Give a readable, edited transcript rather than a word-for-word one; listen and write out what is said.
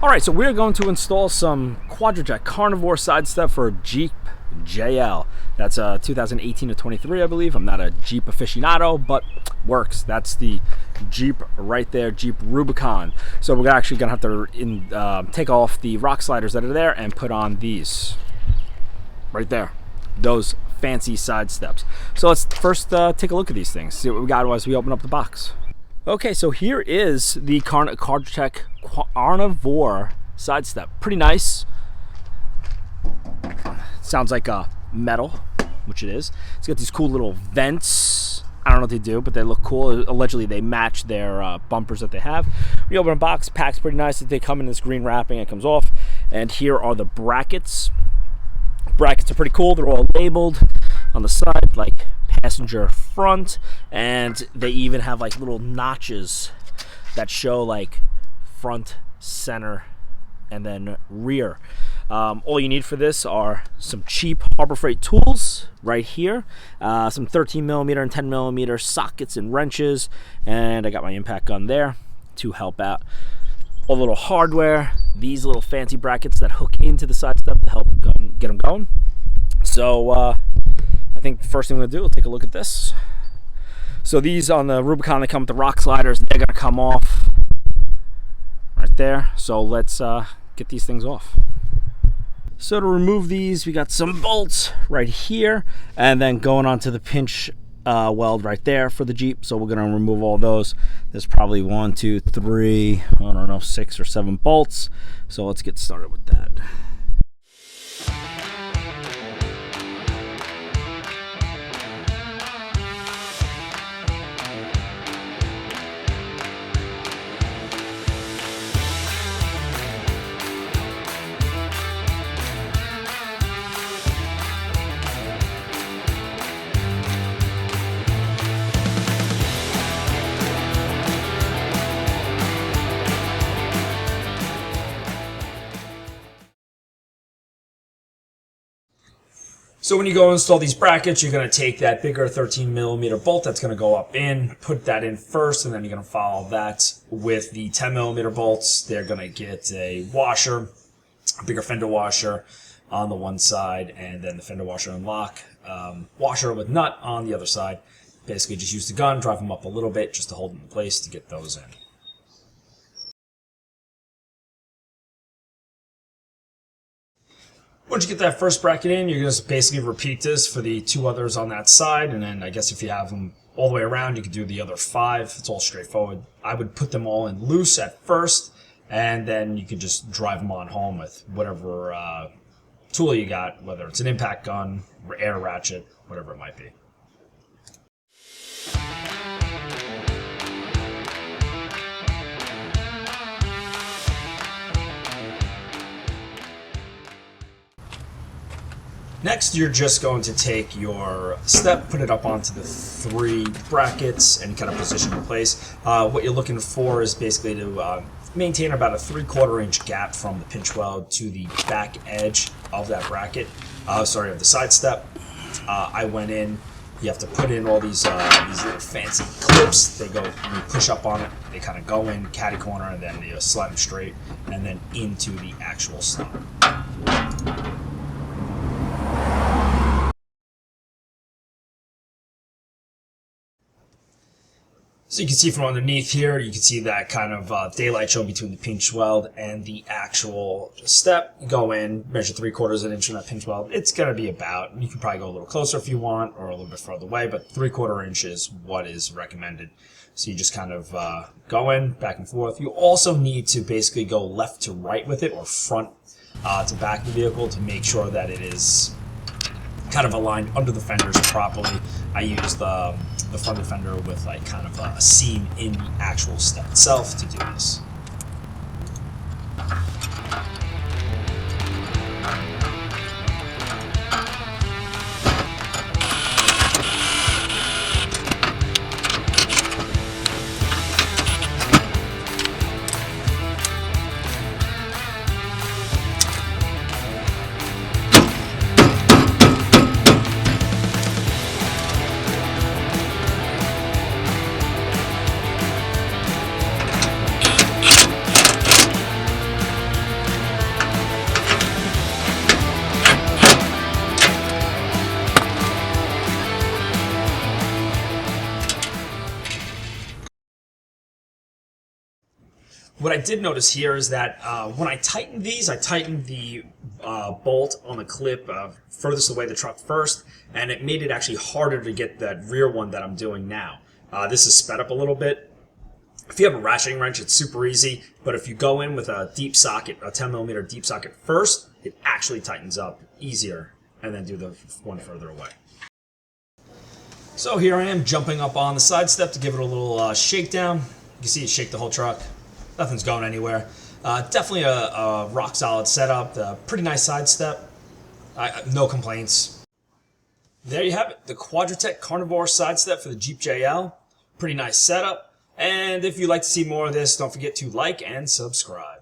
Alright, so we're going to install some Quadratec Carnivore side step for a Jeep JL. That's 2018 to 23, I believe. I'm not a Jeep aficionado, but works. That's the Jeep right there, Jeep Rubicon. So we're actually going to have to take off the rock sliders that are there and put on these right there. Those fancy side steps. So let's first take a look at these things, see what we got as we open up the box. Okay, so here is the Quadratec Carnivore side step. Pretty nice. Sounds like a metal, which it is. It's got these cool little vents. I don't know what they do, but they look cool. Allegedly, they match their bumpers that they have. When you open a box, packs pretty nice. They come in this green wrapping. It comes off. And here are the brackets. Brackets are pretty cool. They're all labeled on the side, like passenger front, and they even have like little notches that show like front, center, and then rear. All you need for this are some cheap Harbor Freight tools right here, some 13mm and 10mm sockets and wrenches, and I got my impact gun there to help out. A little hardware, these little fancy brackets that hook into the side step to help get them going. So I think the first thing we're going to do, we'll take a look at this. So these on the Rubicon, they come with the rock sliders. They're going to come off right there. So let's get these things off. So to remove these, we got some bolts right here, and then going onto the pinch weld right there for the Jeep. So we're going to remove all those. There's probably 1, 2, 3, I don't know, 6 or 7 bolts. So let's get started with that. So when you go install these brackets, you're going to take that bigger 13mm bolt that's going to go up in, put that in first, and then you're going to follow that with the 10mm bolts. They're going to get a washer, a bigger fender washer on the one side, and then the fender washer and lock washer with nut on the other side. Basically just use the gun, drive them up a little bit just to hold them in place to get those in. Once you get that first bracket in, you're going to basically repeat this for the 2 others on that side, and then I guess if you have them all the way around, you can do the other 5. It's all straightforward. I would put them all in loose at first, and then you can just drive them on home with whatever tool you got, whether it's an impact gun, air ratchet, whatever it might be. Next, you're just going to take your step, put it up onto the 3 brackets, and kind of position in place. What you're looking for is basically to maintain about a 3/4 inch gap from the pinch weld to the back edge of that bracket. Of the side step. I went in. You have to put in all these little fancy clips. They go, you push up on it. They kind of go in catty corner, and then you slide them straight, and then into the actual slot. So you can see from underneath here, you can see that kind of daylight show between the pinch weld and the actual step. You go in, measure 3/4 inch from that pinch weld. It's going to be about, you can probably go a little closer if you want, or a little bit further away, but 3/4 inch is what is recommended. So you just kind of go in, back and forth. You also need to basically go left to right with it, or front to back of the vehicle, to make sure that it is kind of aligned under the fenders properly. I use the front of the fender with like kind of a seam in the actual step itself to do this. What I did notice here is that when I tightened these, I tightened the bolt on the clip furthest away the truck first, and it made it actually harder to get that rear one that I'm doing now. This is sped up a little bit. If you have a ratcheting wrench, it's super easy, but if you go in with a deep socket, a 10mm deep socket first, it actually tightens up easier, and then do the one further away. So here I am jumping up on the side step to give it a little shakedown. You can see it shake the whole truck. Nothing's going anywhere. Definitely a rock solid setup. Pretty nice side step. No complaints. There you have it. The Quadratec Carnivore side step for the Jeep JL. Pretty nice setup. And if you'd like to see more of this, don't forget to like and subscribe.